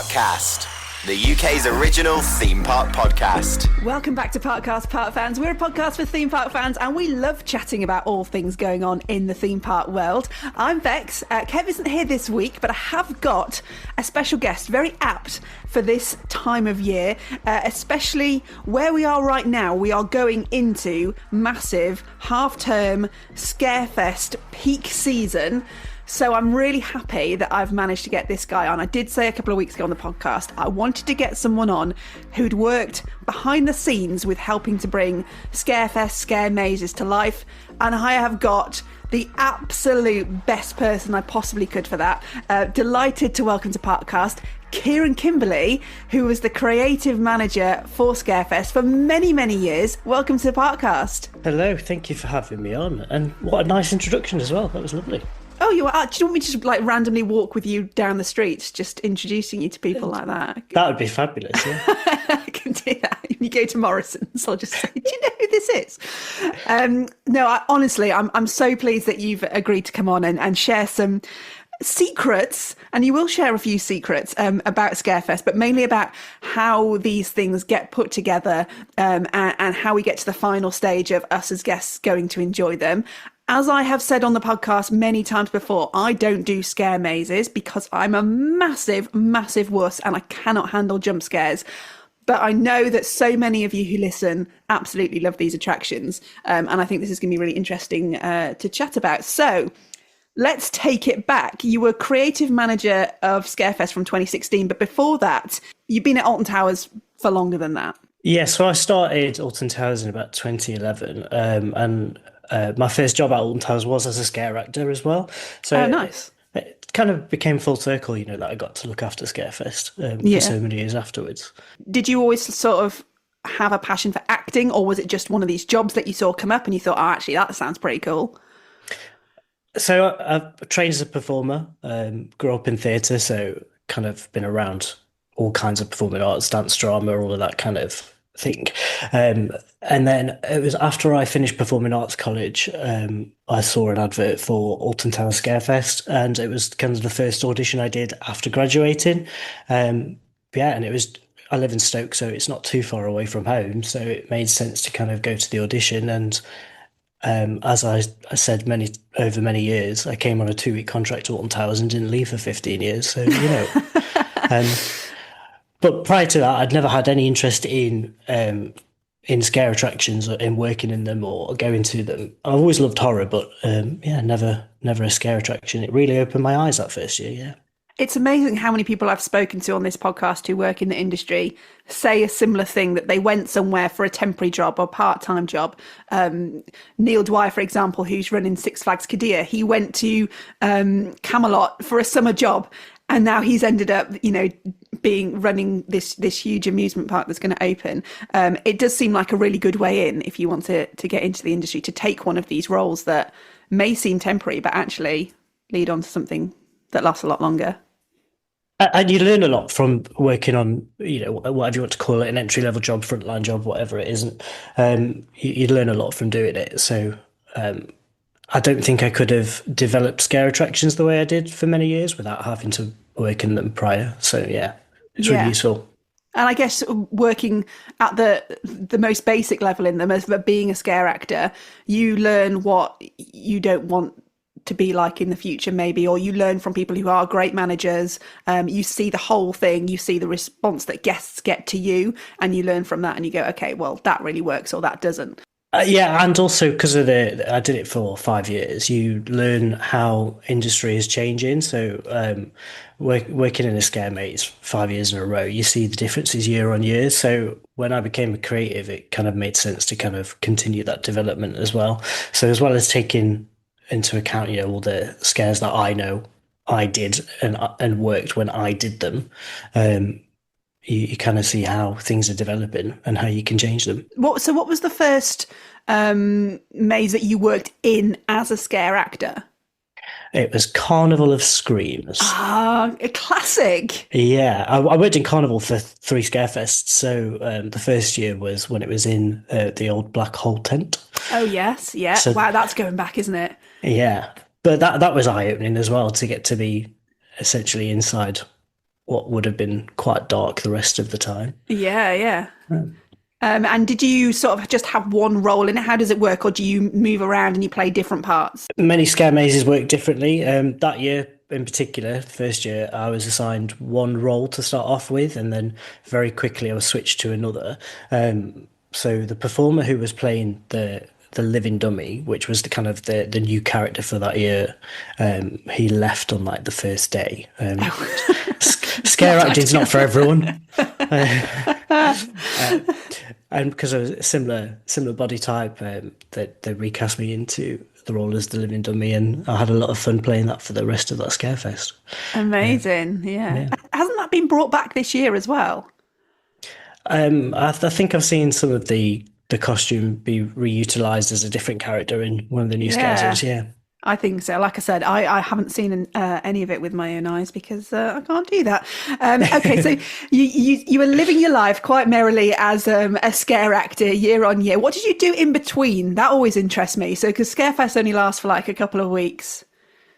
Parkcast, the UK's original theme park podcast. Welcome back to Parkcast, Park fans. We're a podcast for theme park fans, and we love chatting about all things going on in the theme park world. I'm Bex. Kev isn't here this week, but I have got a special guest, very apt for this time of year, especially where we are right now. We are going into massive half-term Scarefest peak season. So I'm really happy that I've managed to get this guy on. I did say a couple of weeks ago on the podcast, I wanted to get someone on who'd worked behind the scenes with helping to bring Scarefest, Scare Mazes to life. And I have got the absolute best person I possibly could for that. Delighted to welcome to Parkcast, Kieran Kimberley, who was the creative manager for Scarefest for many, many years. Welcome to Parkcast. Hello, thank you for having me on. And what a nice introduction as well. That was lovely. Oh, you are? Do you want me to just randomly walk with you down the streets, just introducing you to people like that? That would be fabulous, yeah. I can do that. When you go to Morrison's, I'll just say, do you know who this is? Honestly, I'm so pleased that you've agreed to come on and share some secrets, and you will share a few secrets about Scarefest, but mainly about how these things get put together and how we get to the final stage of us as guests going to enjoy them. As I have said on the podcast many times before, I don't do scare mazes because I'm a massive, massive wuss and I cannot handle jump scares. But I know that so many of you who listen absolutely love these attractions. And I think this is going to be really interesting to chat about. So let's take it back. You were creative manager of Scarefest from 2016, but before that, you've been at Alton Towers for longer than that. Yeah, so I started Alton Towers in about 2011, and my first job at Alton Towers was as a scare actor as well. So nice. It kind of became full circle, that I got to look after Scarefest for so many years afterwards. Did you always sort of have a passion for acting, or was it just one of these jobs that you saw come up and you thought, oh, actually, that sounds pretty cool? So I've trained as a performer, grew up in theatre, so kind of been around all kinds of performing arts, dance, drama, all of that kind of thing. And then it was after I finished Performing Arts College, I saw an advert for Alton Towers Scarefest, and it was kind of the first audition I did after graduating. And it was, I live in Stoke, so it's not too far away from home, so it made sense to kind of go to the audition. And as I said over many years, I came on a 2-week contract to Alton Towers and didn't leave for 15 years. So, but prior to that, I'd never had any interest in scare attractions or in working in them or going to them. I've always loved horror, but never a scare attraction. It really opened my eyes that first year, yeah. It's amazing how many people I've spoken to on this podcast who work in the industry say a similar thing, that they went somewhere for a temporary job or part-time job. Neil Dwyer, for example, who's running Six Flags Qiddiya, he went to Camelot for a summer job, and now he's ended up, running this huge amusement park that's going to open. It does seem like a really good way in if you want to get into the industry, to take one of these roles that may seem temporary, but actually lead on to something that lasts a lot longer. And you learn a lot from working on, whatever you want to call it, an entry-level job, frontline job, whatever it isn't. You learn a lot from doing it. So I don't think I could have developed scare attractions the way I did for many years without having to work in them prior. So, yeah, it's really useful. And I guess working at the most basic level in them, as being a scare actor, you learn what you don't want to be like in the future, maybe, or you learn from people who are great managers. You see the whole thing, you see the response that guests get to you, and you learn from that, and you go, okay, well, that really works, or that doesn't. And also because I did it for 5 years, you learn how industry is changing. So working in a scare maze 5 years in a row, you see the differences year on year. So when I became a creative, it kind of made sense to kind of continue that development as well. So as well as taking into account, all the scares that I know I did and worked when I did them, you kind of see how things are developing and how you can change them. So what was the first maze that you worked in as a scare actor? It was Carnival of Screams. Ah, a classic. Yeah, I worked in Carnival for 3 Scarefests. So the first year was when it was in the old Black Hole tent. Oh, yes. Yeah. So, wow, that's going back, isn't it? Yeah. But that was eye-opening as well, to get to be essentially inside what would have been quite dark the rest of the time. Yeah, yeah. Um, And did you sort of just have one role in it? How does it work, or do you move around and you play different parts? Many scare mazes work differently. That year in particular, first year, I was assigned one role to start off with, and then very quickly I was switched to another. So the performer who was playing the living dummy, which was the kind of the new character for that year, he left on like the first day. Scare acting's not for everyone. And because I was a similar body type, they recast me into the role as the living dummy, and I had a lot of fun playing that for the rest of that Scarefest. Amazing. Yeah. Yeah, Hasn't that been brought back this year as well? I think I've seen some of the costume be reutilized as a different character in one of the new Scare Yeah. zones. Yeah. I think so. Like I said, I haven't seen any of it with my own eyes because I can't do that. Okay, so you were living your life quite merrily as a scare actor year on year. What did you do in between? That always interests me. So, because Scarefest only lasts for like a couple of weeks.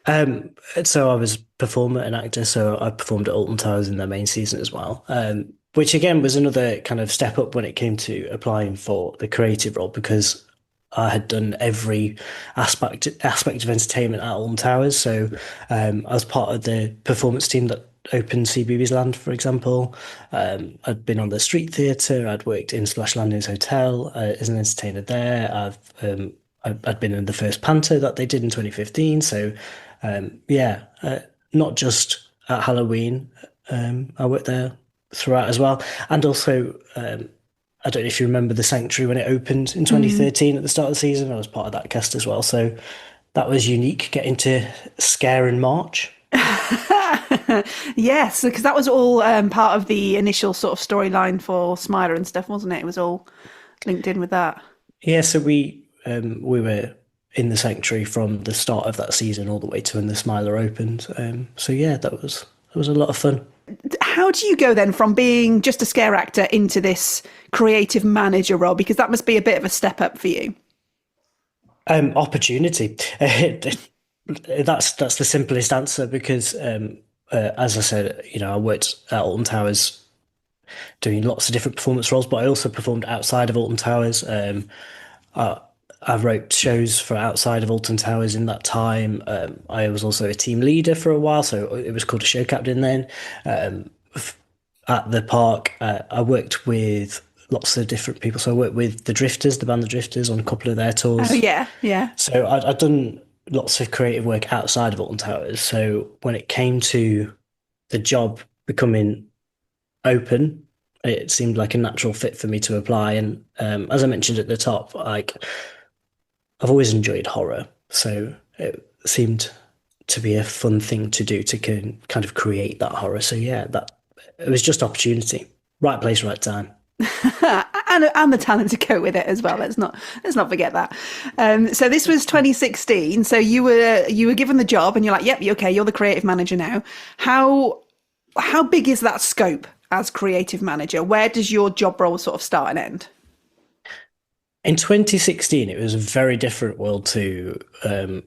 So I was performer and actor, so I performed at Alton Towers in their main season as well. Which again was another kind of step up when it came to applying for the creative role because I had done every aspect of entertainment at Alton Towers. So I was part of the performance team that opened CBeebies Land, for example. I'd been on the street theatre. I'd worked in Splash Landings Hotel as an entertainer there. I'd been in the first Panto that they did in 2015. So yeah, not just at Halloween. I worked there throughout as well, and also. I don't know if you remember the Sanctuary when it opened in 2013 at the start of the season. I was part of that cast as well. So that was unique, getting to scare in March. Yes, because that was all part of the initial sort of storyline for Smiler and stuff, wasn't it? It was all linked in with that. Yeah, so we were in the Sanctuary from the start of that season all the way to when the Smiler opened. So yeah, that was a lot of fun. How do you go then from being just a scare actor into this creative manager role? Because that must be a bit of a step up for you. Opportunity. That's the simplest answer because as I said, I worked at Alton Towers doing lots of different performance roles, but I also performed outside of Alton Towers. I wrote shows for outside of Alton Towers in that time. I was also a team leader for a while, so it was called a show captain then. At the park, I worked with lots of different people. So I worked with the Drifters, the band The Drifters, on a couple of their tours. Oh yeah, yeah. So I'd done lots of creative work outside of Alton Towers. So when it came to the job becoming open, it seemed like a natural fit for me to apply. And as I mentioned at the top, like I've always enjoyed horror, so it seemed to be a fun thing to do to kind of create that horror. So yeah, that it was just opportunity, right place, right time. And the talent to go with it as well. Let's not forget that. So this was 2016. So you were given the job, and you're like, "Yep, okay, you're the creative manager now." How big is that scope as creative manager? Where does your job role sort of start and end? In 2016, it was a very different world to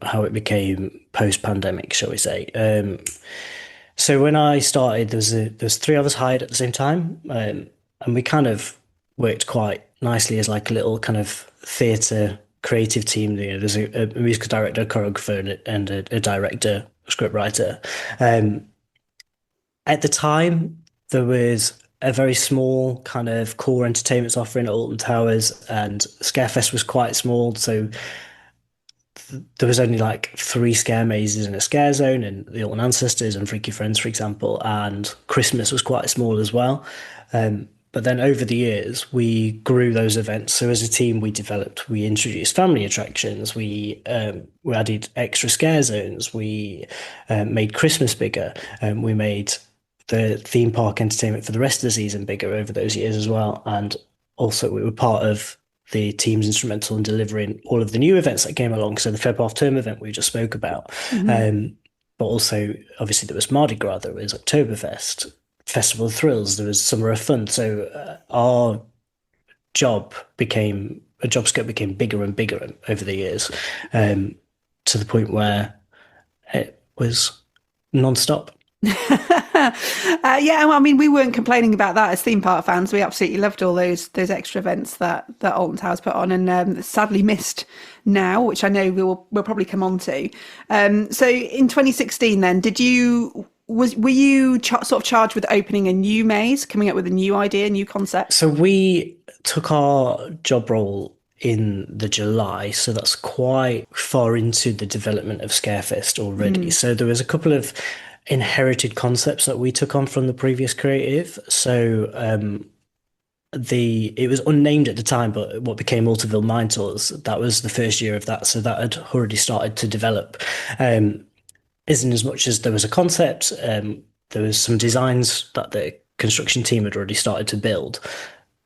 how it became post-pandemic, shall we say. So when I started, there was three of us hired at the same time, and we kind of worked quite nicely as like a little kind of theatre creative team. There's a musical director, a choreographer, and a director, a script writer. At the time, there was a very small kind of core entertainment offering at Alton Towers, and Scarefest was quite small, so there was only like three scare mazes in a scare zone, and the Alton Ancestors and Freaky Friends, for example, and Christmas was quite small as well. But then over the years, we grew those events. So as a team, we introduced family attractions, we added extra scare zones, we made Christmas bigger, we made the theme park entertainment for the rest of the season bigger over those years as well. And also we were part of the team's instrumental in delivering all of the new events that came along. So the Feb half term event we just spoke about. But also, obviously, there was Mardi Gras, there was Oktoberfest, Festival of Thrills, there was Summer of Fun. So our job scope became bigger and bigger over the years, to the point where it was non-stop. Yeah, well, I mean, we weren't complaining about that as theme park fans. We absolutely loved all those extra events that Alton Towers put on, and sadly missed now, which I know we'll probably come on to. So in 2016, then, were you sort of charged with opening a new maze, coming up with a new idea, new concept? So we took our job role in the July, so that's quite far into the development of Scarefest already. So there was a couple of inherited concepts that we took on from the previous creative. So it was unnamed at the time, but what became Altonville Mine Tours, that was the first year of that. So that had already started to develop. Isn't as much as there was a concept, there was some designs that the construction team had already started to build,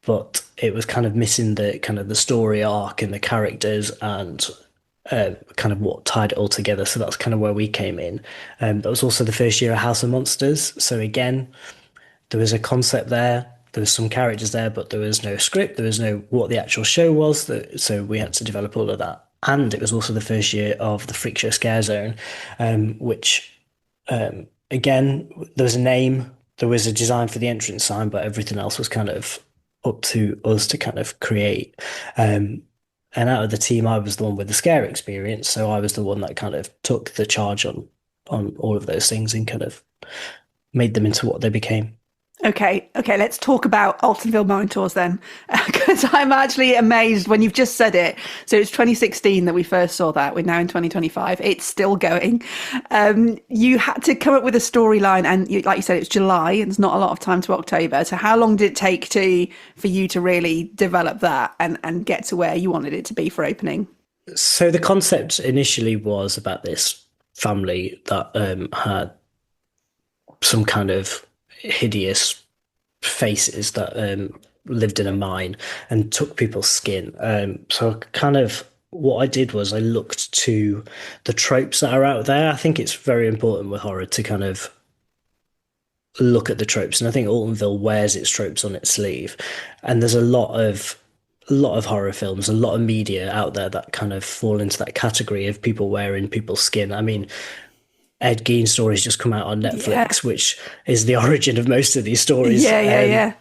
but it was kind of missing the story arc and the characters and kind of what tied it all together. So that's kind of where we came in. That was also the first year of House of Monsters. So again, there was a concept there. There was some characters there, but there was no script. There was no what the actual show was. So we had to develop all of that. And it was also the first year of the Freak Show Scare Zone, which, again, there was a name, there was a design for the entrance sign, but everything else was kind of up to us to kind of create. And out of the team, I was the one with the scare experience, so I was the one that kind of took the charge on all of those things and kind of made them into what they became. Okay, let's talk about Altonville Mine Tours then, because I'm actually amazed when you've just said it. So it's 2016 that we first saw that. We're now in 2025. It's still going. You had to come up with a storyline, and like you said, it's July, and there's not a lot of time to October. So how long did it take for you to really develop that and get to where you wanted it to be for opening? So the concept initially was about this family that had some kind of hideous faces that lived in a mine and took people's skin. So kind of what I did was I looked to the tropes that are out there. I think it's very important with horror to kind of look at the tropes, and I think Altonville wears its tropes on its sleeve. And there's a lot of horror films, a lot of media out there that kind of fall into that category of people wearing people's skin. I mean, Ed Gein's stories just come out on Netflix, which is the origin of most of these stories. Yeah.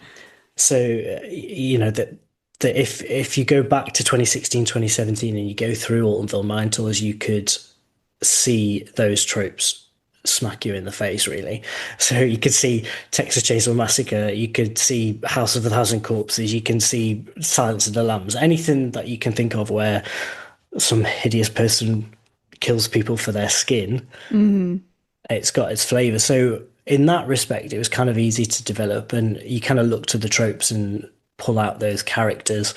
So, that if you go back to 2016, 2017, and you go through Altonville Mine Tours, you could see those tropes smack you in the face, really. So you could see Texas Chainsaw Massacre, you could see House of a Thousand Corpses, you can see Silence of the Lambs, anything that you can think of where some hideous person kills people for their skin. It's got its flavor. So in that respect, it was kind of easy to develop, and you kind of look to the tropes and pull out those characters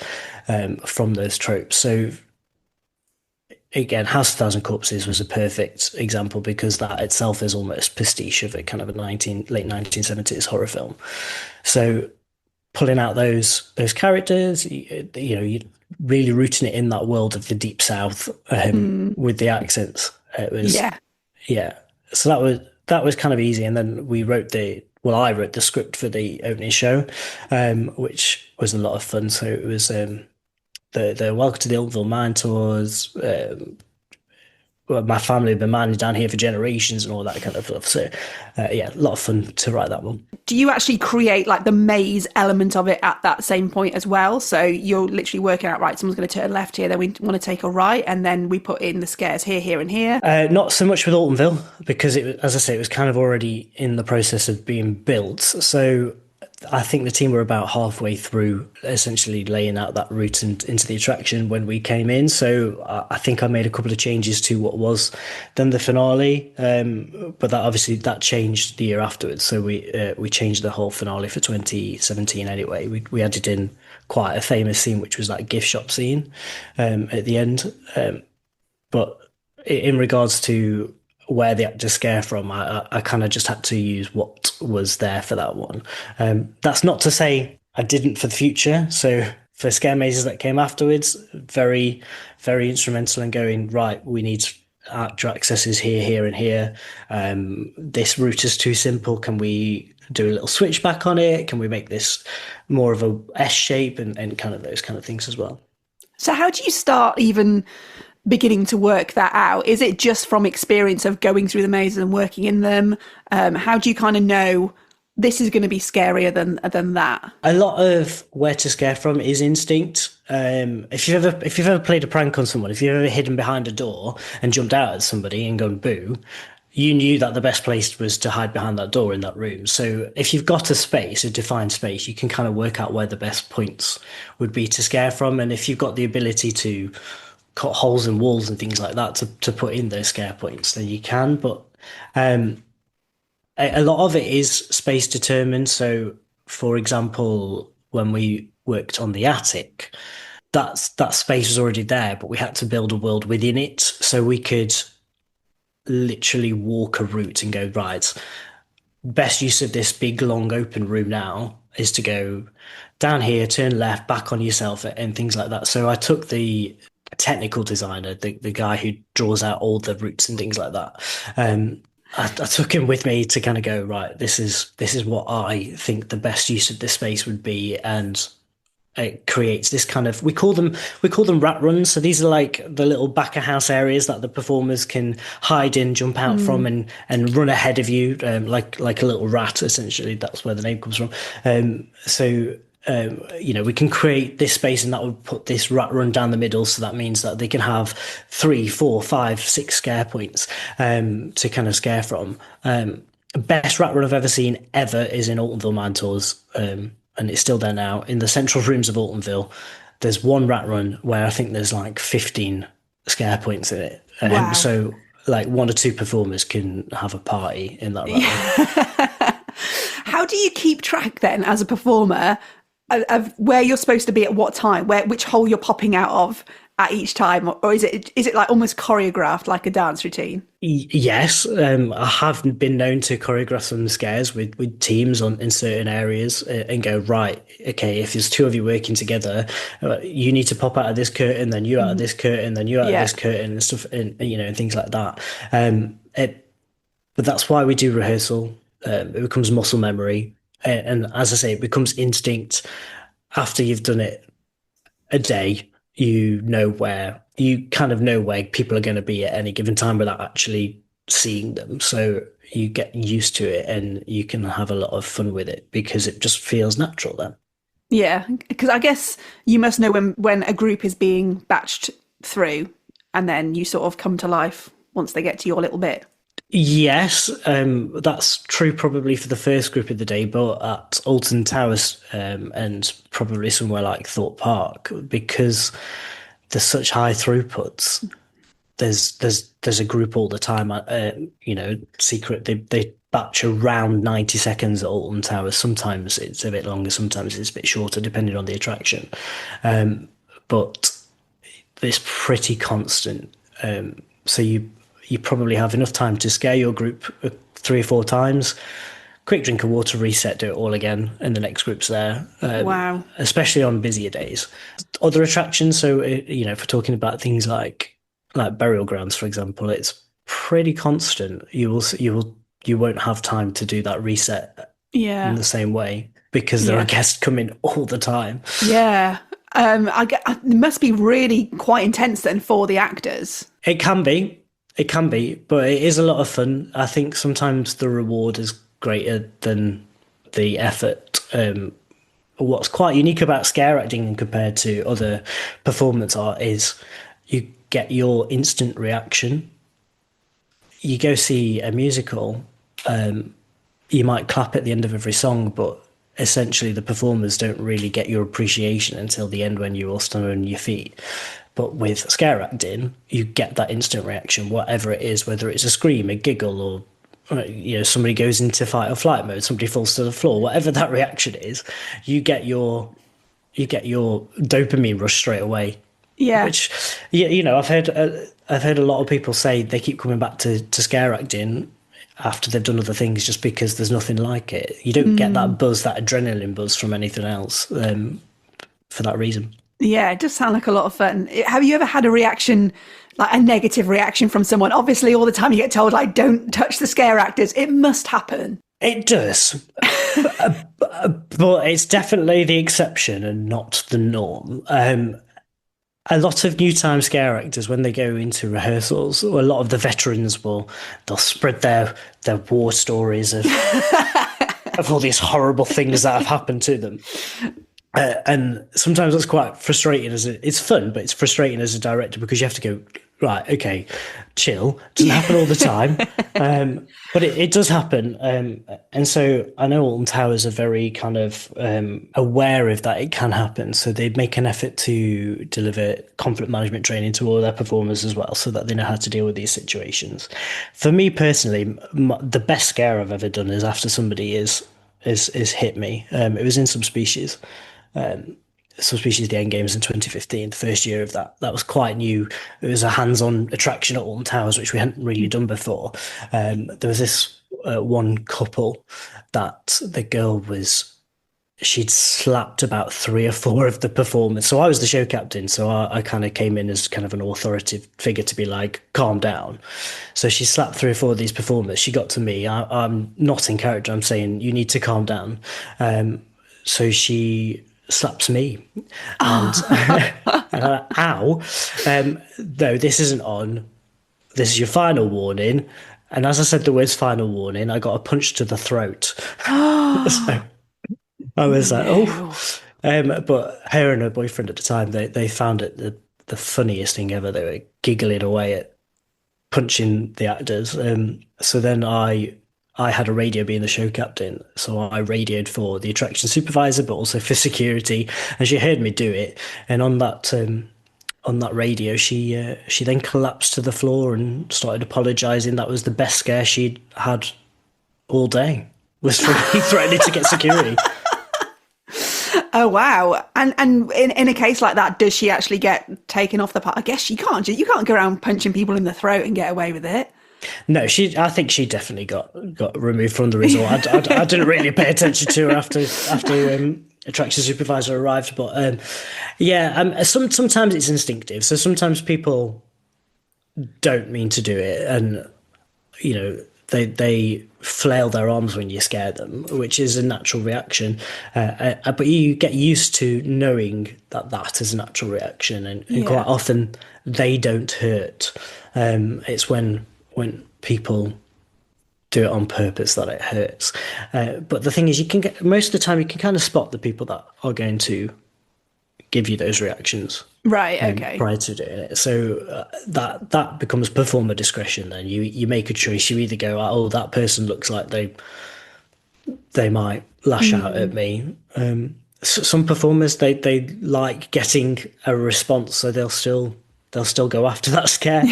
from those tropes. So again, House of Thousand Corpses was a perfect example because that itself is almost pastiche of a kind of a late 1970s horror film. So pulling out those characters, you really rooting it in that world of the Deep South with the accents. It was yeah. So that was kind of easy, and then I wrote the script for the opening show, which was a lot of fun. So it was the Welcome to the Altonville Mine Tours. My family had been mining down here for generations and all that kind of stuff. So, a lot of fun to write that one. Do you actually create like the maze element of it at that same point as well? So you're literally working out, right, someone's going to turn left here, then we want to take a right, and then we put in the scares here, and here? Not so much with Altonville, because as I say, it was kind of already in the process of being built. So I think the team were about halfway through essentially laying out that route into the attraction when we came in. So I think I made a couple of changes to what was then the finale. But that changed the year afterwards. So we changed the whole finale for 2017 anyway. We added in quite a famous scene, which was that gift shop scene at the end. But in regards to where the actors scare from, I kind of just had to use what was there for that one. That's not to say I didn't for the future. So for scare mazes that came afterwards, very, very instrumental in going, right, we need actor accesses here, and here. This route is too simple. Can we do a little switchback on it? Can we make this more of a S shape and kind of those kind of things as well? So how do you start even beginning to work that out? Is it just from experience of going through the mazes and working in them? How do you kind of know this is going to be scarier than that? A lot of where to scare from is instinct. If you've ever played a prank on someone, if you've ever hidden behind a door and jumped out at somebody and gone boo, you knew that the best place was to hide behind that door in that room. So if you've got a space, a defined space, you can kind of work out where the best points would be to scare from. And if you've got the ability to cut holes in walls and things like that to put in those scare points, then you can. But a lot of it is space determined. So, for example, when we worked on the attic, that space was already there, but we had to build a world within it. So we could literally walk a route and go, right, best use of this big, long, open room now is to go down here, turn left, back on yourself, and things like that. So I took the technical designer, the guy who draws out all the routes and things like that. I took him with me to kind of go, right, this is what I think the best use of this space would be, and it creates this kind of, we call them rat runs. So these are like the little back of house areas that the performers can hide in, jump out from, and run ahead of you, like a little rat. Essentially, that's where the name comes from. We can create this space, and that would put this rat run down the middle. So that means that they can have 3, 4, 5, 6 scare points to kind of scare from. Best rat run I've ever seen ever is in Altonville Mine Tours, and it's still there now. In the central rooms of Altonville, there's one rat run where I think there's like 15 scare points in it. Wow. So like 1 or 2 performers can have a party in that rat run. How do you keep track then as a performer of where you're supposed to be at what time, which hole you're popping out of at each time, or is it like almost choreographed like a dance routine? Yes, I have been known to choreograph some scares with teams in certain areas and go, right, okay, if there's 2 of you working together, you need to pop out of this curtain, then you out of this curtain, then you out of this curtain, and stuff, and things like that. But that's why we do rehearsal. It becomes muscle memory, and as I say, it becomes instinct. After you've done it a day, you kind of know where people are going to be at any given time without actually seeing them. So you get used to it, and you can have a lot of fun with it because it just feels natural then. Yeah, because I guess you must know when a group is being batched through, and then you sort of come to life once they get to your little bit. Yes, that's true probably for the first group of the day, but at Alton Towers and probably somewhere like Thorpe Park, because there's such high throughputs, there's a group all the time. Secret, they batch around 90 seconds at Alton Towers. Sometimes it's a bit longer, sometimes it's a bit shorter, depending on the attraction. But it's pretty constant. So you probably have enough time to scare your group 3 or 4 times, quick drink of water, reset, do it all again, and the next group's there. Wow. Especially on busier days. Other attractions, so if we're talking about things like burial grounds, for example, it's pretty constant. You won't have time to do that reset in the same way because there are guests coming all the time. Yeah. It must be really quite intense then for the actors. It can be, but it is a lot of fun. I think sometimes the reward is greater than the effort. What's quite unique about scare acting compared to other performance art is you get your instant reaction. You go see a musical, you might clap at the end of every song, but essentially the performers don't really get your appreciation until the end when you're all stand on your feet. But with scare acting, you get that instant reaction, whatever it is, whether it's a scream, a giggle, or somebody goes into fight or flight mode, somebody falls to the floor, whatever that reaction is, you get your dopamine rush straight away. Yeah. Which, I've heard a lot of people say they keep coming back to scare acting after they've done other things just because there's nothing like it. You don't get that buzz, that adrenaline buzz from anything else for that reason. Yeah, it does sound like a lot of fun. Have you ever had a reaction, like a negative reaction from someone? Obviously, all the time you get told, like, don't touch the scare actors. It must happen. It does. But it's definitely the exception and not the norm. a lot of new time scare actors, when they go into rehearsals, or a lot of the veterans they'll spread their war stories of all these horrible things that have happened to them. And sometimes that's quite frustrating. It's fun, but it's frustrating as a director because you have to go, right, okay, chill. It doesn't happen all the time, but it does happen. And so I know Alton Towers are very kind of aware of that it can happen. So they make an effort to deliver conflict management training to all their performers as well, so that they know how to deal with these situations. For me personally, the best scare I've ever done is after somebody is hit me. It was in Subspecies. Subspecies the End Games in 2015, the first year of that. That was quite new. It was a hands-on attraction at Alton Towers, which we hadn't really done before. There was this one couple that the girl she'd slapped about 3 or 4 of the performers. So I was the show captain, so I kind of came in as kind of an authoritative figure to be like, calm down. So she slapped 3 or 4 of these performers. She got to me. I'm not in character. I'm saying, you need to calm down. So she slaps me and, ow, no, this isn't on, this is your final warning. And as I said the words final warning, I got a punch to the throat. So I was like, oh. But her and her boyfriend at the time, they found it the funniest thing ever. They were giggling away at punching the actors. So then I had a radio being the show captain, so I radioed for the attraction supervisor, but also for security, and she heard me do it. And on that radio, she then collapsed to the floor and started apologising. That was the best scare she'd had all day, was from me threatening to get security. Oh wow! And in a case like that, does she actually get taken off the part? I guess you can't. You can't go around punching people in the throat and get away with it. No, I think she definitely got removed from the resort. I didn't really pay attention to her after attraction supervisor arrived, but sometimes it's instinctive. So sometimes people don't mean to do it, and they flail their arms when you scare them, which is a natural reaction. But you get used to knowing that is a natural reaction, and quite often they don't hurt. It's when people do it on purpose that it hurts. But the thing is, most of the time you can kind of spot the people that are going to give you those reactions. Right. Okay. Prior to doing it, so that becomes performer discretion. Then you make a choice. You either go, oh, that person looks like they might lash out at me. Some performers they like getting a response, so they'll still go after that scare.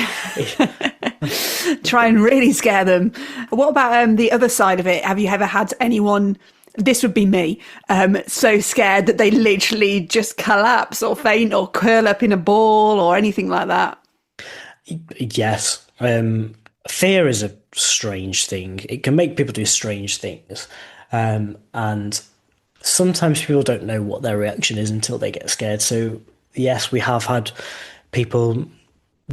Try and really scare them. What about the other side of it? Have you ever had anyone, this would be me, so scared that they literally just collapse or faint or curl up in a ball or anything like that? Yes. Fear is a strange thing. It can make people do strange things. And sometimes people don't know what their reaction is until they get scared. So yes, we have had people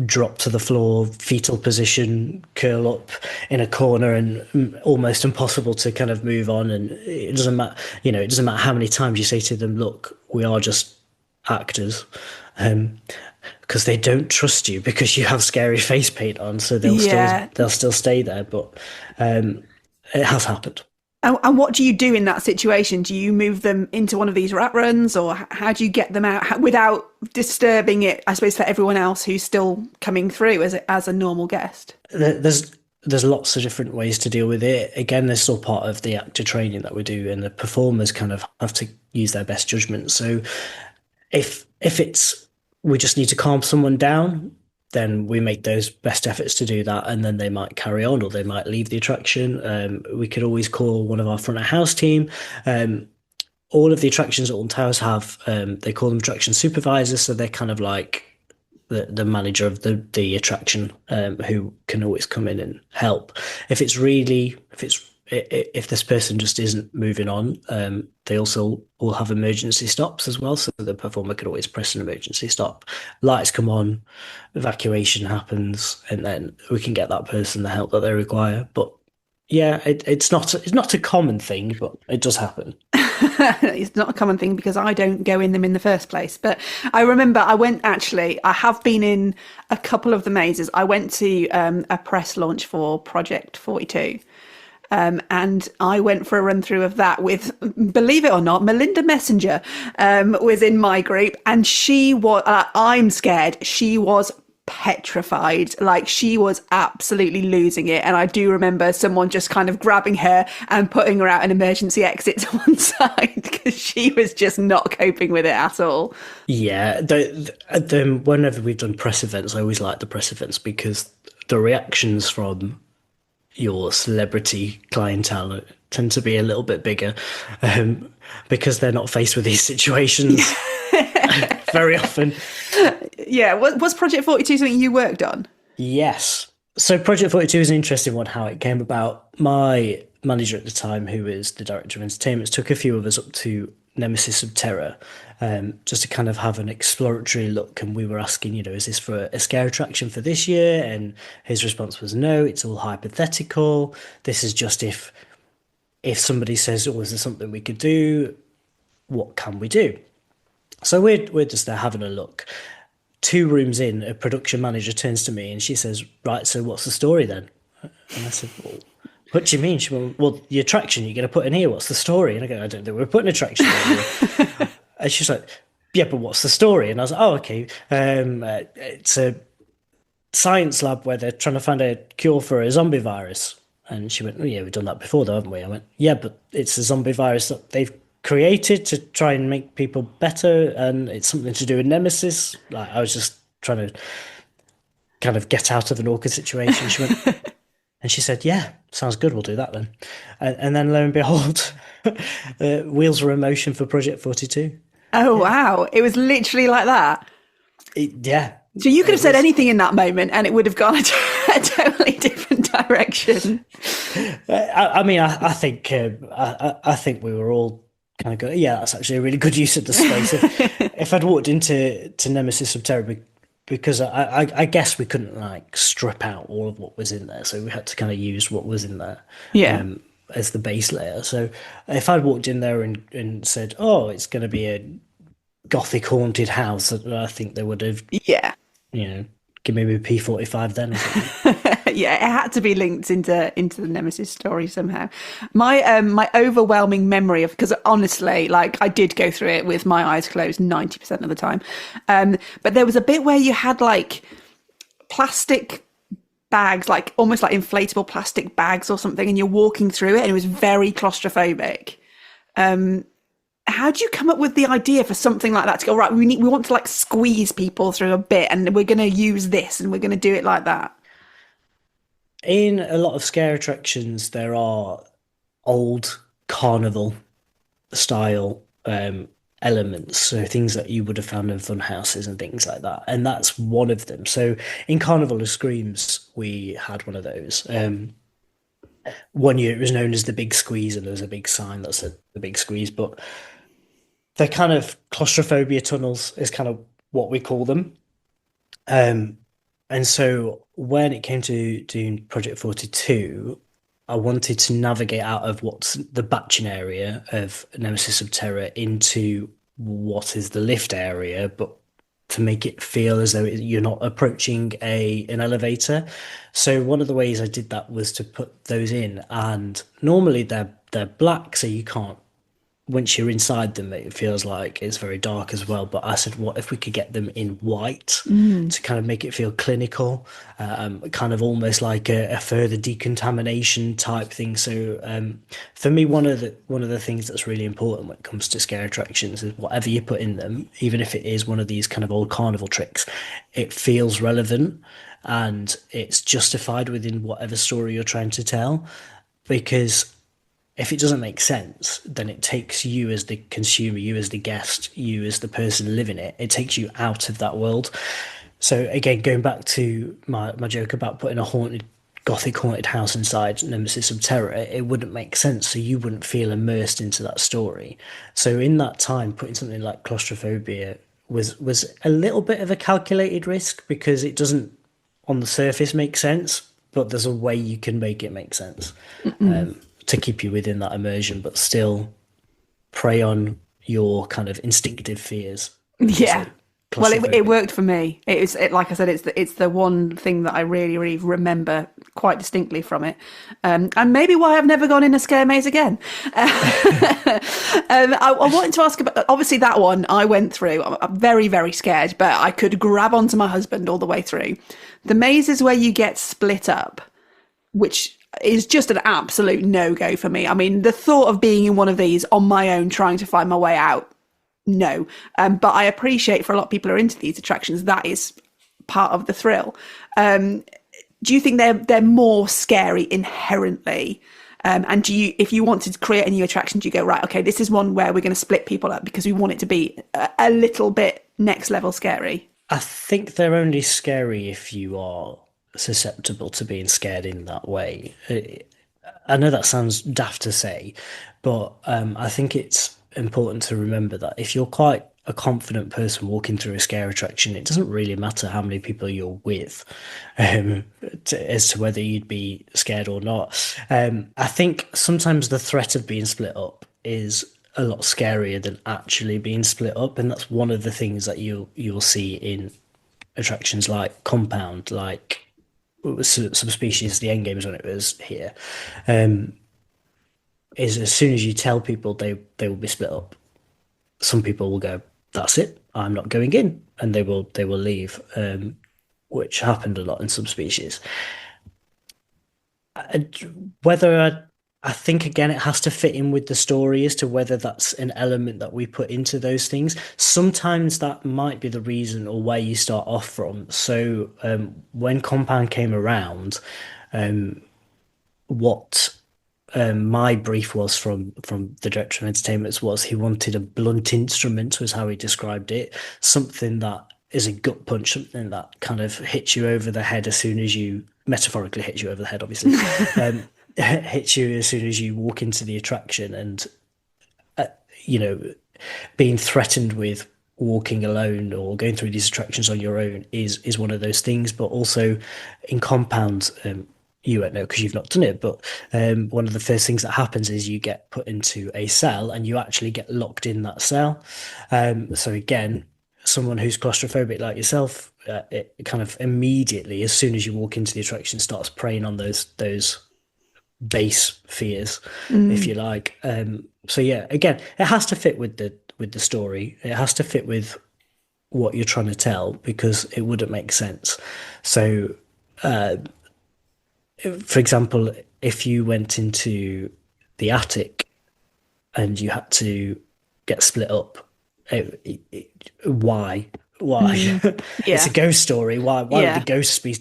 drop to the floor, fetal position, curl up in a corner, and almost impossible to kind of move on. And it doesn't matter, it doesn't matter how many times you say to them, look, we are just actors, because they don't trust you because you have scary face paint on. So they'll still stay there. But it has happened. And what do you do in that situation? Do you move them into one of these rat runs, or how do you get them out without disturbing it, I suppose, for everyone else who's still coming through as a normal guest? There's lots of different ways to deal with it. Again, there's still part of the actor training that we do, and the performers kind of have to use their best judgment. So if it's, we just need to calm someone down, then we make those best efforts to do that, and then they might carry on or they might leave the attraction. We could always call one of our front of house team. All of the attractions at Alton Towers have, they call them attraction supervisors, so they're kind of like the manager of the attraction, who can always come in and help. If this person just isn't moving on, they also will have emergency stops as well, so the performer could always press an emergency stop. Lights come on, evacuation happens, and then we can get that person the help that they require. But Yeah, it's not a common thing, but it does happen. It's not a common thing because I don't go in them in the first place. But I remember I have been in a couple of the mazes. I went to a press launch for Project 42. And I went for a run through of that with, believe it or not, Melinda Messenger was in my group, and she was, I'm scared. She was petrified. Like, she was absolutely losing it. And I do remember someone just kind of grabbing her and putting her out an emergency exit to one side because she was just not coping with it at all. Yeah, whenever we've done press events, I always like the press events because the reactions from your celebrity clientele tend to be a little bit bigger, because they're not faced with these situations very often. Yeah, was Project 42 something you worked on? Yes. So Project 42 is an interesting one, how it came about. My manager at the time, who was the director of entertainment, took a few of us up to Nemesis of Terror, just to kind of have an exploratory look. And we were asking, is this for a scare attraction for this year? And his response was, no, it's all hypothetical. This is just if somebody says, oh, is there something we could do? What can we do? So we're just there having a look. 2 rooms in, a production manager turns to me and she says, right, so what's the story then? And I said, well, what do you mean? She went, well, the attraction you're going to put in here, what's the story? And I go, I don't think we're putting an attraction in here. And she's like, yeah, but what's the story? And I was like, oh, okay. It's a science lab where they're trying to find a cure for a zombie virus. And she went, oh, yeah, we've done that before, though, haven't we? I went, yeah, but it's a zombie virus that they've created to try and make people better, and it's something to do with Nemesis. Like, I was just trying to kind of get out of an awkward situation. She went, and she said, yeah, sounds good, we'll do that then. And then lo and behold, wheels were in motion for Project 42. Oh, wow. It was literally like that. Yeah. So you could have said anything in that moment and it would have gone a totally different direction. I mean, I think I think we were all kind of going, yeah, that's actually a really good use of the space. If I'd walked into Nemesis of Terror, because I guess we couldn't like strip out all of what was in there, so we had to kind of use what was in there, as the base layer. So if I'd walked in there and said, oh, it's going to be a gothic haunted house, I think they would have, give me a P45 then or something. Yeah, it had to be linked into the Nemesis story somehow. My overwhelming memory of, because honestly, like, I did go through it with my eyes closed 90% of the time, but there was a bit where you had like plastic bags, like almost like inflatable plastic bags or something, and you're walking through it, and it was very claustrophobic. How do you come up with the idea for something like that to go, right, we want to like squeeze people through a bit, and we're going to use this and we're going to do it like that? In a lot of scare attractions, there are old carnival style elements, so things that you would have found in fun houses and things like that, and that's one of them. So in Carnival of Screams, we had one of those. One year it was known as the Big Squeeze, and there was a big sign that said the Big Squeeze, but they're kind of claustrophobia tunnels is kind of what we call them. And so when it came to doing Project 42, I wanted to navigate out of what's the batching area of Nemesis of Terror into what is the lift area, but to make it feel as though you're not approaching an elevator. So one of the ways I did that was to put those in, and normally they're black, so you can't, once you're inside them, it feels like it's very dark as well. But I said, what if we could get them in white to kind of make it feel clinical, kind of almost like a further decontamination type thing. So for me, one of the things that's really important when it comes to scare attractions is whatever you put in them, even if it is one of these kind of old carnival tricks, it feels relevant and it's justified within whatever story you're trying to tell. Because if it doesn't make sense, then it takes you as the consumer, you as the guest, you as the person living it, it takes you out of that world. So again, going back to my joke about putting a gothic haunted house inside Nemesis of Terror, it wouldn't make sense, so you wouldn't feel immersed into that story. So in that time, putting something like claustrophobia was a little bit of a calculated risk, because it doesn't on the surface make sense, but there's a way you can make it make sense to keep you within that immersion, but still prey on your kind of instinctive fears. Yeah. So Well, it claustrophobic. worked for me. Like I said, it's the one thing that I really, really remember quite distinctly from it, and maybe why I've never gone in a scare maze again. I wanted to ask about, obviously that one I went through. I'm very, very scared, but I could grab onto my husband all the way through. The mazes where you get split up, which is just an absolute no-go for me. I mean, the thought of being in one of these on my own, trying to find my way out, no. But I appreciate for a lot of people who are into these attractions, that is part of the thrill. Do you think they're more scary inherently? And do you, if you wanted to create a new attraction, do you go, right, okay, this is one where we're going to split people up because we want it to be a little bit next level scary? I think they're only scary if you are susceptible to being scared in that way. I know that sounds daft to say, but I think it's important to remember that if you're quite a confident person walking through a scare attraction, it doesn't really matter how many people you're with as to whether you'd be scared or not. I think sometimes the threat of being split up is a lot scarier than actually being split up, and that's one of the things that you'll see in attractions like Compound, like Subspecies, the end games when it was here, is as soon as you tell people they will be split up, some people will go, "That's it, I'm not going in," and they will leave, which happened a lot in Subspecies. I think again it has to fit in with the story as to whether that's an element that we put into those things. Sometimes that might be the reason or where you start off from. So when Compound came around, what my brief was from the director of entertainment was he wanted a blunt instrument, was how he described it, something that is a gut punch, something that kind of hits you over the head as soon as you, metaphorically hits you over the head, obviously, hits you as soon as you walk into the attraction, and being threatened with walking alone or going through these attractions on your own is one of those things. But also in Compound, you won't know because you've not done it, but one of the first things that happens is you get put into a cell and you actually get locked in that cell. So again, someone who's claustrophobic like yourself, it kind of immediately, as soon as you walk into the attraction, starts preying on those base fears, if you like. So yeah, again, it has to fit with the story. It has to fit with what you're trying to tell, because it wouldn't make sense. So for example, if you went into the attic and you had to get split up, why? Yeah. It's a ghost story. Why would the ghosts be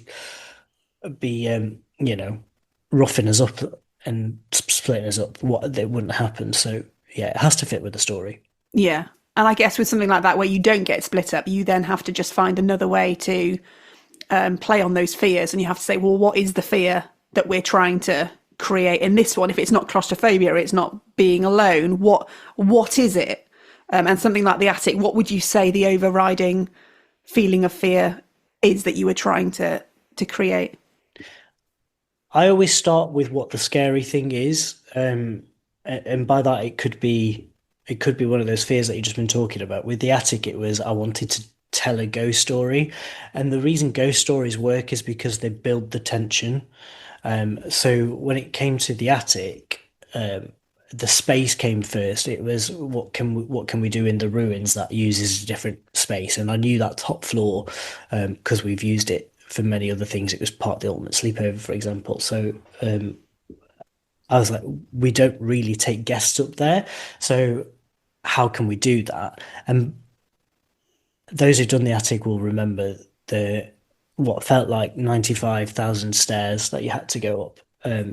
roughing us up and splitting us up? What, they wouldn't happen. So yeah, it has to fit with the story. Yeah. And I guess with something like that where you don't get split up, you then have to just find another way to play on those fears, and you have to say, well, what is the fear that we're trying to create in this one? If it's not claustrophobia, it's not being alone, what is it? And something like the attic, what would you say the overriding feeling of fear is that you were trying to create? I always start with what the scary thing is, and by that it could be one of those fears that you've just been talking about. With the attic, it was I wanted to tell a ghost story, and the reason ghost stories work is because they build the tension. So when it came to the attic, the space came first. It was what can we do in the ruins that uses a different space, and I knew that top floor because we've used it for many other things. It was part of the Ultimate Sleepover, for example. So I was like, we don't really take guests up there, so how can we do that? And those who've done the attic will remember what felt like 95,000 stairs that you had to go up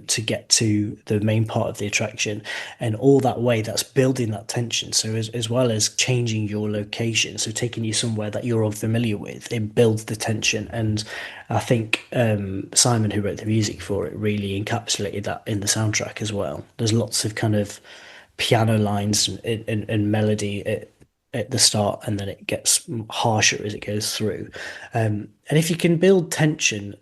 to get to the main part of the attraction, and all that way, that's building that tension. So as well as changing your location, so taking you somewhere that you're unfamiliar with, it builds the tension. And I think Simon, who wrote the music for it, really encapsulated that in the soundtrack as well. There's lots of kind of piano lines and melody at the start, and then it gets harsher as it goes through. And if you can build tension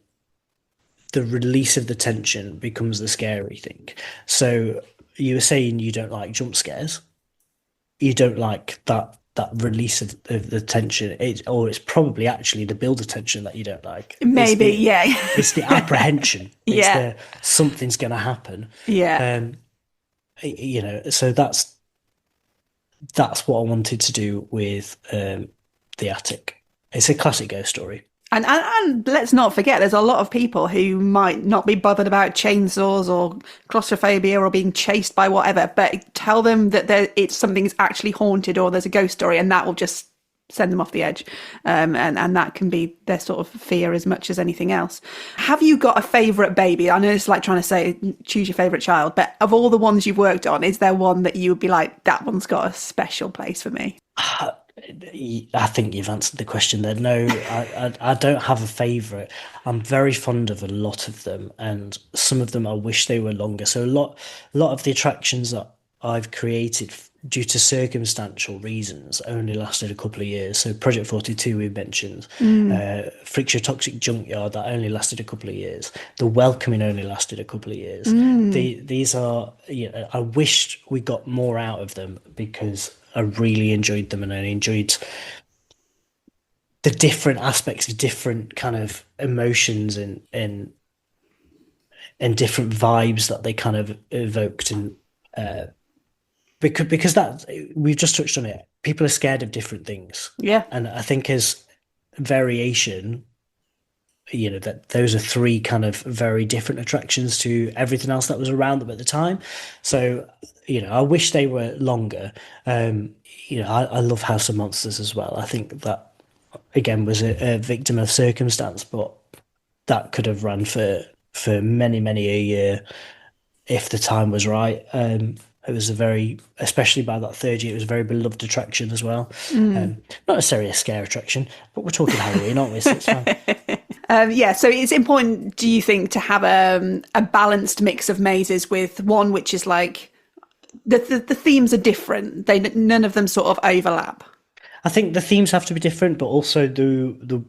the release of the tension becomes the scary thing. So you were saying you don't like jump scares. You don't like that release of the tension. Or it's probably actually the build of tension that you don't like. Maybe, yeah. It's the apprehension. It's Yeah. the something's going to happen. Yeah. So that's what I wanted to do with the attic. It's a classic ghost story. And let's not forget, there's a lot of people who might not be bothered about chainsaws or claustrophobia or being chased by whatever, but tell them that it's something's actually haunted or there's a ghost story, and that will just send them off the edge. And that can be their sort of fear as much as anything else. Have you got a favourite baby? I know it's like trying to say choose your favourite child, but of all the ones you've worked on, is there one that you would be like, that one's got a special place for me? I think you've answered the question there. No, I don't have a favourite. I'm very fond of a lot of them, and some of them I wish they were longer. So a lot of the attractions that I've created due to circumstantial reasons only lasted a couple of years. So Project 42 we mentioned, Friction Toxic Junkyard, that only lasted a couple of years. The Welcoming only lasted a couple of years. These are, I wished we got more out of them because I really enjoyed them, and I enjoyed the different aspects of different kind of emotions and different vibes that they kind of evoked. And because that, we've just touched on it, people are scared of different things. Yeah. And I think as variation, that those are three kind of very different attractions to everything else that was around them at the time. So, I wish they were longer. I love House of Monsters as well. I think that, again, was a victim of circumstance, but that could have run for many, many a year if the time was right. It was especially by that third year, it was a very beloved attraction as well. Not necessarily a scare attraction, but we're talking Halloween, aren't we? So it's fine. So it's important, do you think, to have a balanced mix of mazes with one which is like the themes are different. None of them sort of overlap. I think the themes have to be different, but also the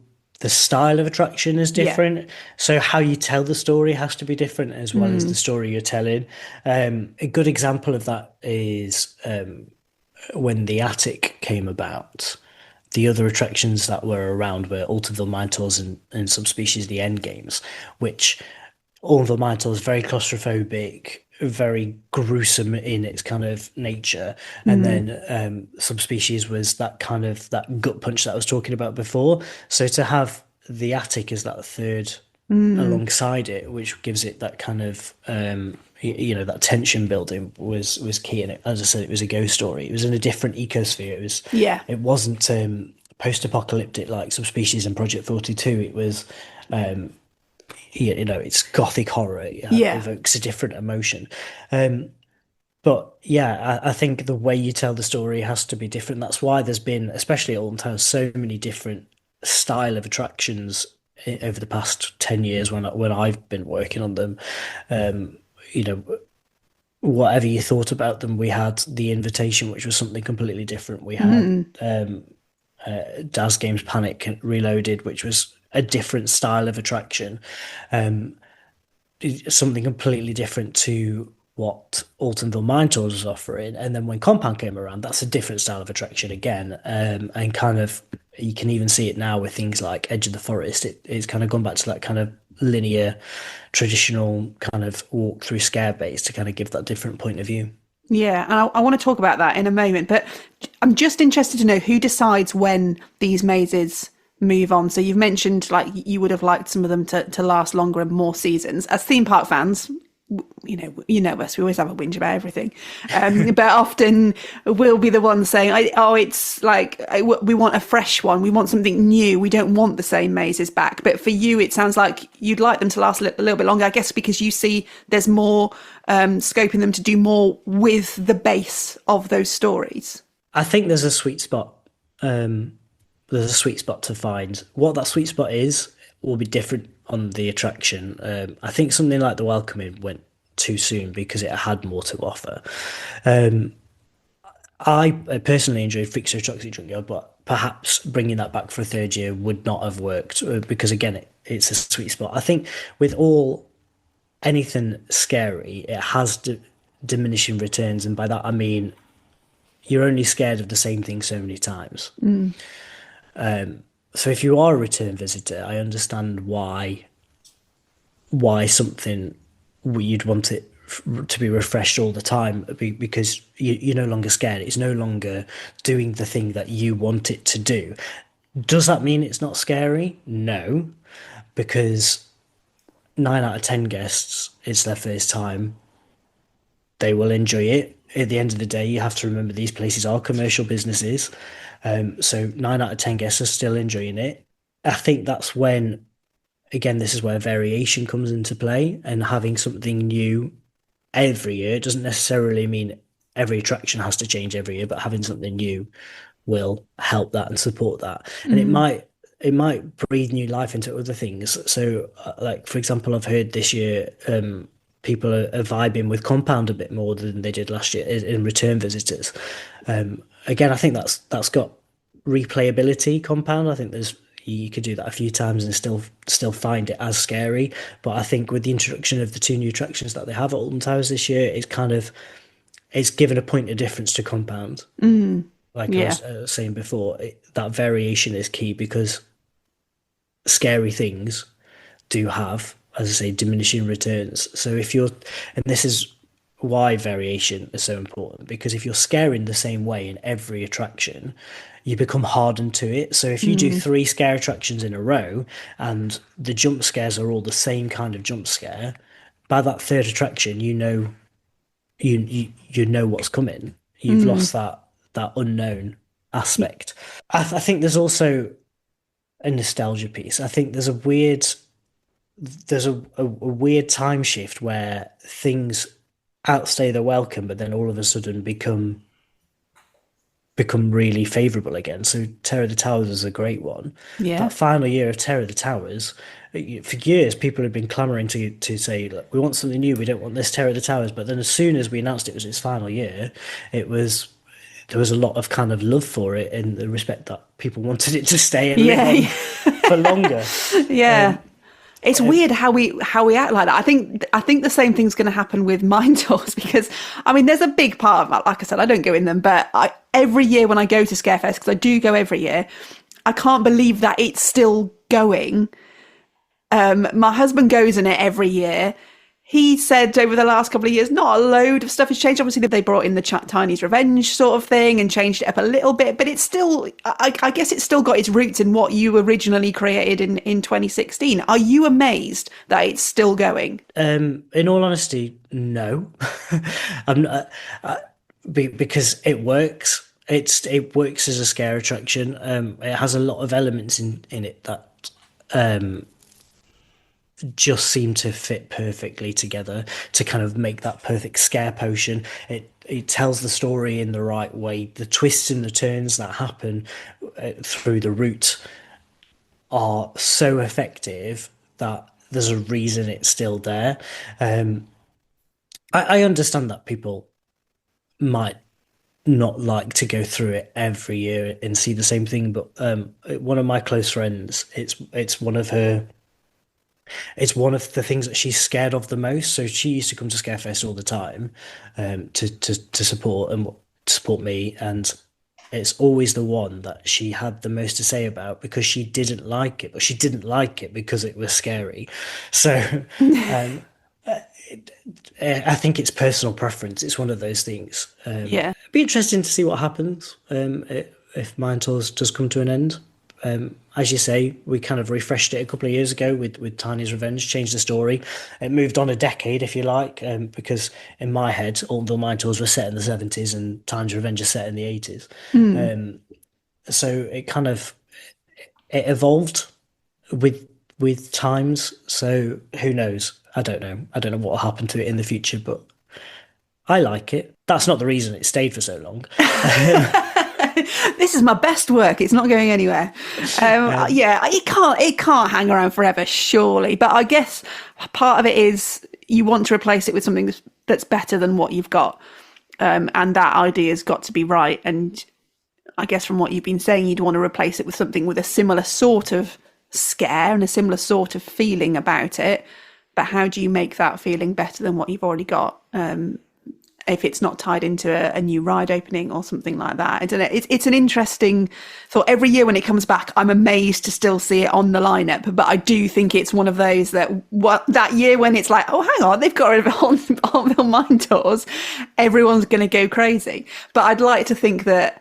style of attraction is different. Yeah. So how you tell the story has to be different as well as the story you're telling. A good example of that is when the attic came about. The other attractions that were around were Altonville Mine Tours and Subspecies The End Games, which Altonville Mine Tours is very claustrophobic, very gruesome in its kind of nature. And then Subspecies was that kind of that gut punch that I was talking about before. So to have the attic as that third alongside it, which gives it that kind of that tension building was key. And as I said, it was a ghost story. It was in a different ecosphere. It wasn't post-apocalyptic like Subspecies and Project 42. It was it's gothic horror. It evokes a different emotion. But yeah, I think the way you tell the story has to be different. That's why there's been, especially at Alton Towers, so many different style of attractions over the past 10 years when I've been working on them. Whatever you thought about them, we had The Invitation, which was something completely different. We had Daz Games Panic Reloaded, which was a different style of attraction, something completely different to what Altonville Mine Tours was offering. And then when Compound came around, that's a different style of attraction again, and kind of you can even see it now with things like Edge of the Forest. It's kind of gone back to that kind of linear, traditional kind of walk through scare base to kind of give that different point of view. Yeah, and I want to talk about that in a moment, but I'm just interested to know who decides when these mazes move on. So you've mentioned like you would have liked some of them to last longer and more seasons. As theme park fans, you know us, we always have a whinge about everything, but often we'll be the ones saying, it's like we want a fresh one, we want something new, we don't want the same mazes back. But for you, it sounds like you'd like them to last a little bit longer, I guess, because you see there's more scope in them to do more with the base of those stories. I think there's a sweet spot. There's a sweet spot to find. What that sweet spot is will be different on the attraction. I think something like The Welcoming went too soon because it had more to offer. I personally enjoyed Fixer Toxic Junkyard, but perhaps bringing that back for a third year would not have worked because again, it's a sweet spot. I think with anything scary, it has diminishing returns, and by that I mean you're only scared of the same thing so many times. So if you are a return visitor, I understand why something you'd want it to be refreshed all the time because you're no longer scared. It's no longer doing the thing that you want it to do. Does that mean it's not scary? No, because 9 out of 10 guests, it's their first time. They will enjoy it. At the end of the day, you have to remember these places are commercial businesses. So 9 out of 10 guests are still enjoying it. I think that's when, again, this is where variation comes into play, and having something new every year. It doesn't necessarily mean every attraction has to change every year, but having something new will help that and support that. And it might breathe new life into other things. So, like for example, I've heard this year people are vibing with Compound a bit more than they did last year in return visitors. Again, I think that's got replayability. Compound, I think you could do that a few times and still find it as scary. But I think with the introduction of the 2 new attractions that they have at Alton Towers this year, it's given a point of difference to Compound. Like I was saying before, that variation is key because scary things do have, as I say, diminishing returns. So and this is why variation is so important, because if you're scaring the same way in every attraction, you become hardened to it. So if you do 3 scare attractions in a row and the jump scares are all the same kind of jump scare, by that third attraction, you know what's coming. You've lost that unknown aspect. I think there's also a nostalgia piece. I think there's a weird time shift where things outstay their welcome, but then all of a sudden become really favourable again. So Terror of the Towers is a great one. Yeah. That final year of Terror of the Towers, for years people had been clamouring to say, look, we want something new, we don't want this Terror of the Towers. But then as soon as we announced it was its final year, there was a lot of kind of love for it in the respect that people wanted it to stay and live on for longer. Yeah. It's weird how we act like that. I think the same thing's going to happen with mine tours because, I mean, there's a big part of that. Like I said, I don't go in them, but every year when I go to Scarefest, because I do go every year, I can't believe that it's still going. My husband goes in it every year. He said over the last couple of years, not a load of stuff has changed. Obviously, they brought in the Tiny's Revenge sort of thing and changed it up a little bit, but it's still, I guess it's still got its roots in what you originally created in 2016. Are you amazed that it's still going? In all honesty, no. I'm not, because it works. It works as a scare attraction. It has a lot of elements in it that just seem to fit perfectly together to kind of make that perfect scare potion. It tells the story in the right way. The twists and the turns that happen through the route are so effective that there's a reason it's still there. I understand that people might not like to go through it every year and see the same thing, but one of my close friends, it's one of the things that she's scared of the most. So she used to come to Scarefest all the time to support me, and it's always the one that she had the most to say about because she didn't like it, but she didn't like it because it was scary. So I think it's personal preference. It's one of those things. It'd be interesting to see what happens if Mine Tours does come to an end. As you say, we kind of refreshed it a couple of years ago with Tiny's Revenge, changed the story. It moved on a decade, if you like, because in my head, all the Mine Tours were set in the 70s and Tiny's Revenge is set in the 80s. So it kind of it evolved with times. So who knows? I don't know. I don't know what will happen to it in the future, but I like it. That's not the reason it stayed for so long. This is my best work. It's not going anywhere. It can't hang around forever, surely. But I guess part of it is you want to replace it with something that's better than what you've got, and that idea's got to be right. And I guess from what you've been saying, you'd want to replace it with something with a similar sort of scare and a similar sort of feeling about it. But how do you make that feeling better than what you've already got? If it's not tied into a new ride opening or something like that. I don't know. It's an interesting thought. Every year when it comes back, I'm amazed to still see it on the lineup. But I do think it's one of those that year when it's like, oh, hang on, they've got rid of Altonville Mine Tours. Everyone's going to go crazy. But I'd like to think that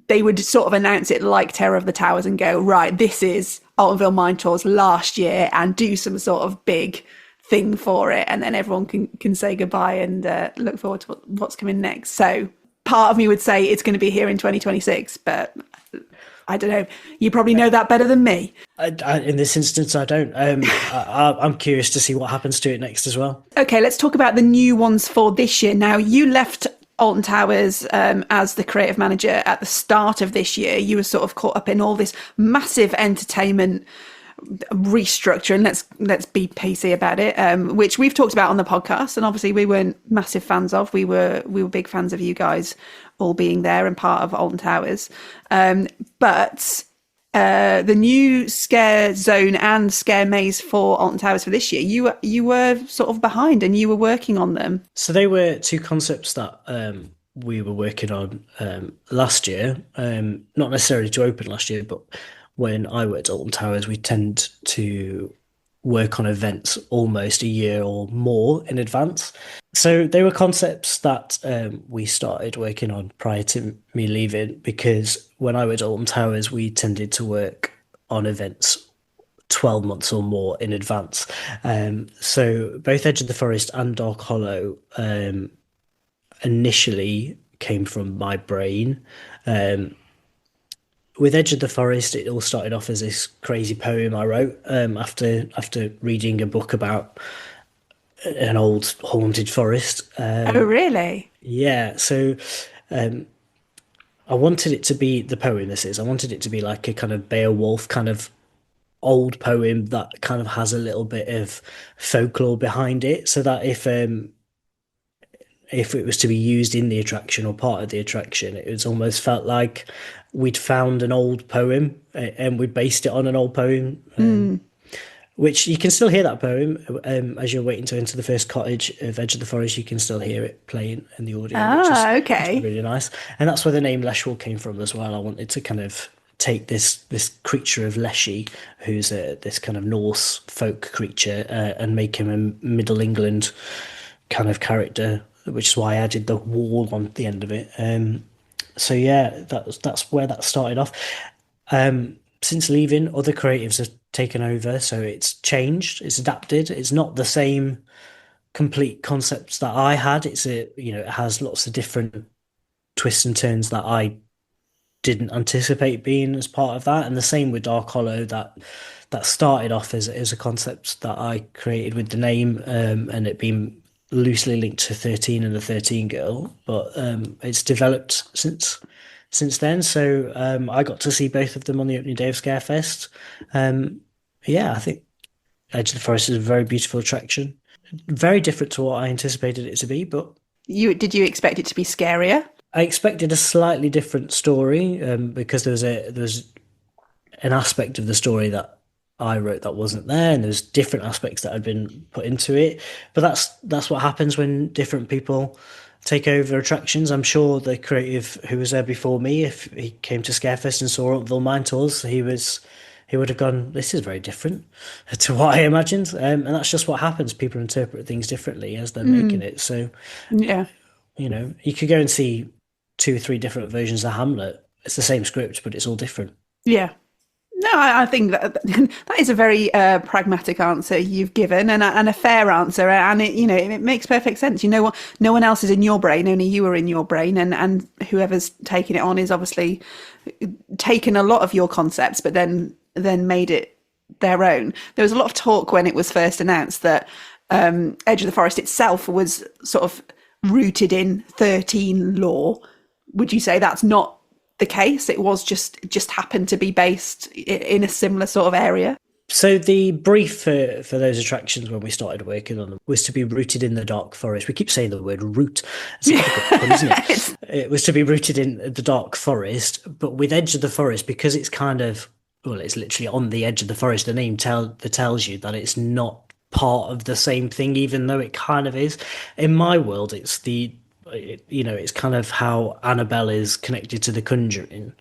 they would sort of announce it like Terror of the Towers and go, right, this is Altonville Mine Tours last year, and do some sort of big thing for it, and then everyone can say goodbye and look forward to what's coming next. So part of me would say it's going to be here in 2026, but I don't know. You probably know that better than me. In this instance, I don't. I'm curious to see what happens to it next as well. Okay, let's talk about the new ones for this year. Now, you left Alton Towers as the creative manager at the start of this year. You were sort of caught up in all this massive entertainment restructure, and let's be PC about it, which we've talked about on the podcast, and obviously we weren't massive fans of. We were big fans of you guys all being there and part of Alton Towers, but the new scare zone and scare maze for Alton Towers for this year, you were sort of behind and you were working on them. So they were two concepts that we were working on last year, not necessarily to open last year, but when I worked at Alton Towers, we tend to work on events almost a year or more in advance. So they were concepts that we started working on prior to me leaving, because when I worked at Alton Towers, we tended to work on events 12 months or more in advance. So both Edge of the Forest and Dark Hollow initially came from my brain. With Edge of the Forest, it all started off as this crazy poem I wrote after reading a book about an old haunted forest. Oh, really? Yeah. So I wanted it to be the poem. I wanted it to be like a kind of Beowulf kind of old poem that kind of has a little bit of folklore behind it, so that if it was to be used in the attraction or part of the attraction, it was almost felt like we'd found an old poem and we based it on an old poem, which you can still hear that poem as you're waiting to enter the first cottage of Edge of the Forest. You can still hear it playing in the audio, which is really nice. And that's where the name Leshwall came from as well. I wanted to kind of take this creature of Leshy, who's this kind of Norse folk creature, and make him a Middle England kind of character, which is why I added the wall on the end of it. So yeah, that's where that started off. Since leaving, other creatives have taken over, so it's changed, it's adapted. It's not the same complete concepts that I had. It has lots of different twists and turns that I didn't anticipate being as part of that. And the same with Dark Hollow, that started off as a concept that I created with the name, and it being loosely linked to 13 and the 13 girl, but it's developed since then. So I got to see both of them on the opening day of Scarefest. I think Edge of the Forest is a very beautiful attraction, very different to what I anticipated it to be. But did you expect it to be scarier? I expected a slightly different story, because there was an aspect of the story that I wrote that wasn't there, and there's different aspects that had been put into it. But that's what happens when different people take over attractions. I'm sure the creative who was there before me, if he came to Scarefest and saw Altonville Mine Tours, he would have gone, this is very different to what I imagined. And that's just what happens. People interpret things differently as they're making it. So yeah, you could go and see 2 or 3 different versions of Hamlet. It's the same script, but it's all different. Yeah. No, I think that is a very pragmatic answer you've given, and a fair answer, and it makes perfect sense. No one else is in your brain, only you are in your brain, and whoever's taken it on is obviously taken a lot of your concepts, but then made it their own. There was a lot of talk when it was first announced that Edge of the Forest itself was sort of rooted in 13 lore. Would you say that's not the case? It was just happened to be based in a similar sort of area? So the brief for those attractions when we started working on them was to be rooted in the dark forest. We keep saying the word root. It's a difficult one, isn't it? It was to be rooted in the dark forest, but with Edge of the Forest, because it's kind of, well, it's literally on the edge of the forest. The name tells you that it's not part of the same thing, even though it kind of is. In my world, it's kind of how Annabelle is connected to The Conjuring.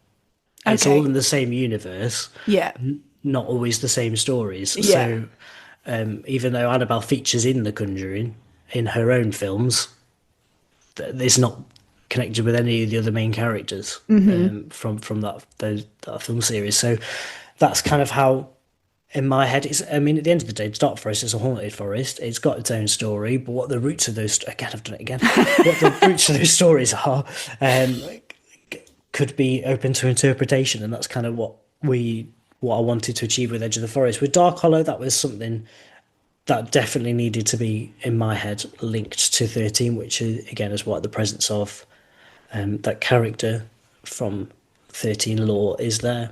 It's all in the same universe. Yeah. Not always the same stories. Yeah. So even though Annabelle features in The Conjuring in her own films, it's not connected with any of the other main characters from that film series. So that's kind of how, in my head, it's. I mean, at the end of the day, the Dark Forest is a haunted forest. It's got its own story, but what the roots of those again, I've done it again. What the roots of those stories are could be open to interpretation, and that's kind of what I wanted to achieve with Edge of the Forest. With Dark Hollow, that was something that definitely needed to be in my head linked to 13, which is, again, is what the presence of that character from 13 lore is there.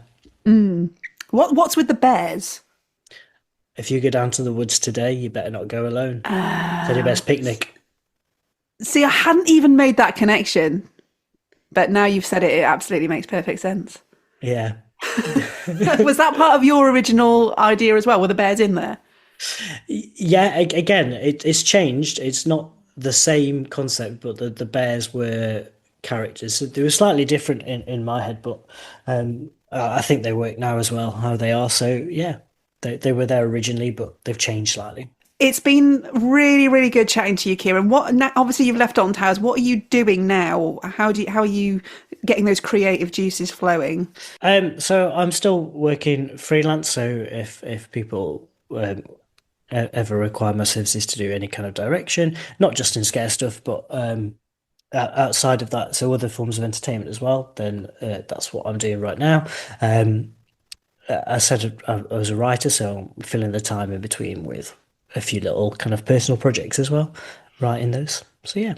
What's with the bears? If you go down to the woods today, you better not go alone. It's your best picnic. See, I hadn't even made that connection, but now you've said it, it absolutely makes perfect sense. Yeah. Was that part of your original idea as well? Were the bears in there? Yeah, again, it's changed. It's not the same concept, but the bears were characters. So they were slightly different in my head, but I think they work now as well, how they are. So yeah, they were there originally, but they've changed slightly. It's been really, really good chatting to you, Kieran. Obviously, you've left Alton Towers. What are you doing now? How are you getting those creative juices flowing? So I'm still working freelance. So if people ever require my services to do any kind of direction, not just in scare stuff, but outside of that, so other forms of entertainment as well, then that's what I'm doing right now. I said I was a writer, so I'm filling the time in between with a few little kind of personal projects as well, writing those. So yeah,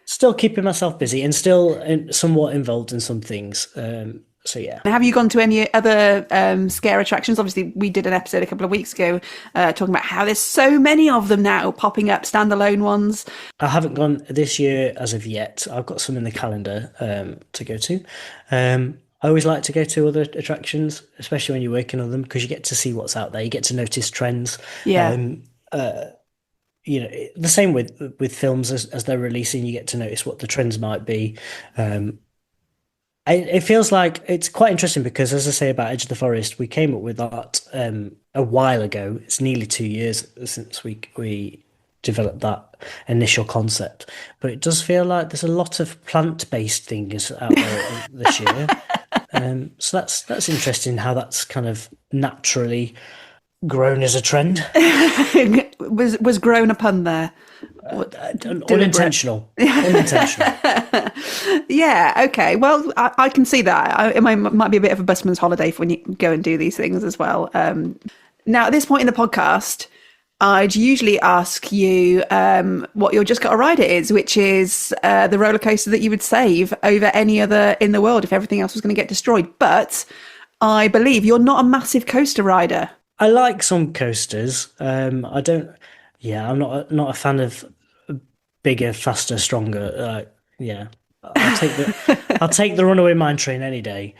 still keeping myself busy and still somewhat involved in some things. So yeah. Have you gone to any other scare attractions? Obviously, we did an episode a couple of weeks ago talking about how there's so many of them now popping up, standalone ones. I haven't gone this year as of yet. I've got some in the calendar to go to. I always like to go to other attractions, especially when you're working on them, because you get to see what's out there. You get to notice trends. Yeah. The same with films as they're releasing, you get to notice what the trends might be. It feels like it's quite interesting because, as I say about Edge of the Forest, we came up with that a while ago. It's nearly 2 years since we developed that initial concept, but it does feel like there's a lot of plant-based things out there this year. So that's interesting how that's kind of naturally grown as a trend. was grown a pun there? Unintentional. Unintentional. Yeah, okay. Well, I can see that. It might be a bit of a busman's holiday for when you go and do these things as well. Now, at this point in the podcast, I'd usually ask you what your just got to ride it is, which is the roller coaster that you would save over any other in the world if everything else was going to get destroyed. But I believe you're not a massive coaster rider. I like some coasters. I don't. Yeah, I'm not a fan of bigger, faster, stronger. Yeah, I'll take the runaway mine train any day.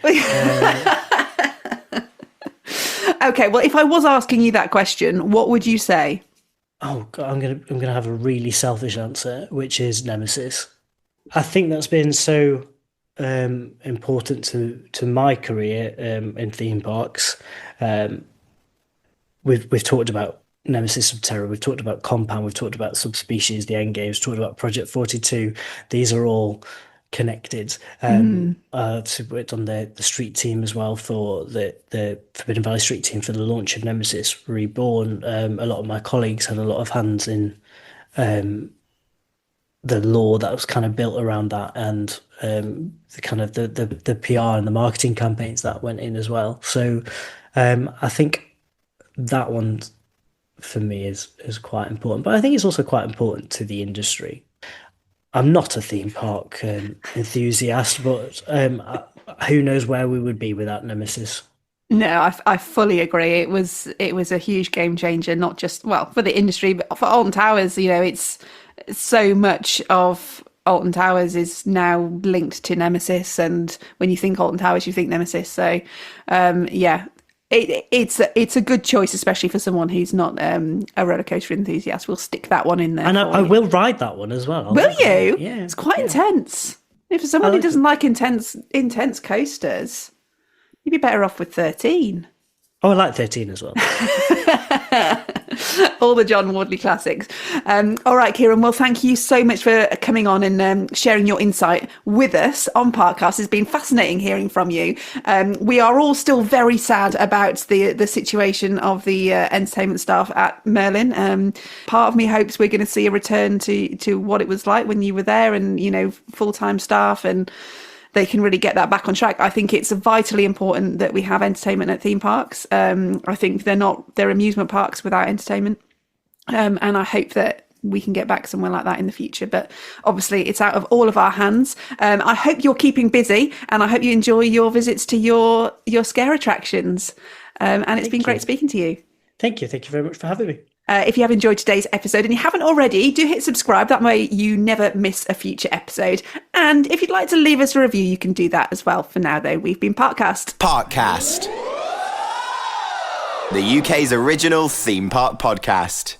Okay, well, if I was asking you that question, what would you say? Oh God, I'm gonna have a really selfish answer, which is Nemesis. I think that's been so important to my career in theme parks. We've talked about Nemesis of Terror, we've talked about Compound, we've talked about Subspecies, the Endgames, talked about Project 42. These are all connected. So worked on the street team as well for the Forbidden Valley street team for the launch of Nemesis Reborn. A lot of my colleagues had a lot of hands in the lore that was kind of built around that, and the kind of the PR and the marketing campaigns that went in as well. So I think that one for me is quite important, but I think it's also quite important to the industry. I'm not a theme park enthusiast, but who knows where we would be without Nemesis. No, I fully agree. It was a huge game changer, not just, well, for the industry, but for Alton Towers. It's so much of Alton Towers is now linked to Nemesis, and when you think Alton Towers, you think Nemesis. So, yeah, it's a good choice, especially for someone who's not a roller coaster enthusiast. We'll stick that one in there. And I will ride that one as well. Will you? Yeah, it's quite intense. If someone who doesn't like intense coasters, you'd be better off with 13. Oh, I like 13 as well. All the John Wardley classics. All right, Kieran. Well, thank you so much for coming on and sharing your insight with us on Parkcast. It's been fascinating hearing from you. We are all still very sad about the situation of the entertainment staff at Merlin. Part of me hopes we're going to see a return to what it was like when you were there, and full-time staff, and they can really get that back on track. I think it's vitally important that we have entertainment at theme parks. I think they're amusement parks without entertainment. And I hope that we can get back somewhere like that in the future. But obviously it's out of all of our hands. I hope you're keeping busy, and I hope you enjoy your visits to your scare attractions. And it's been great speaking to you. Thank you. Thank you very much for having me. If you have enjoyed today's episode and you haven't already, do hit subscribe. That way you never miss a future episode. And if you'd like to leave us a review, you can do that as well. For now, though, we've been Parkcast. Parkcast. The UK's original theme park podcast.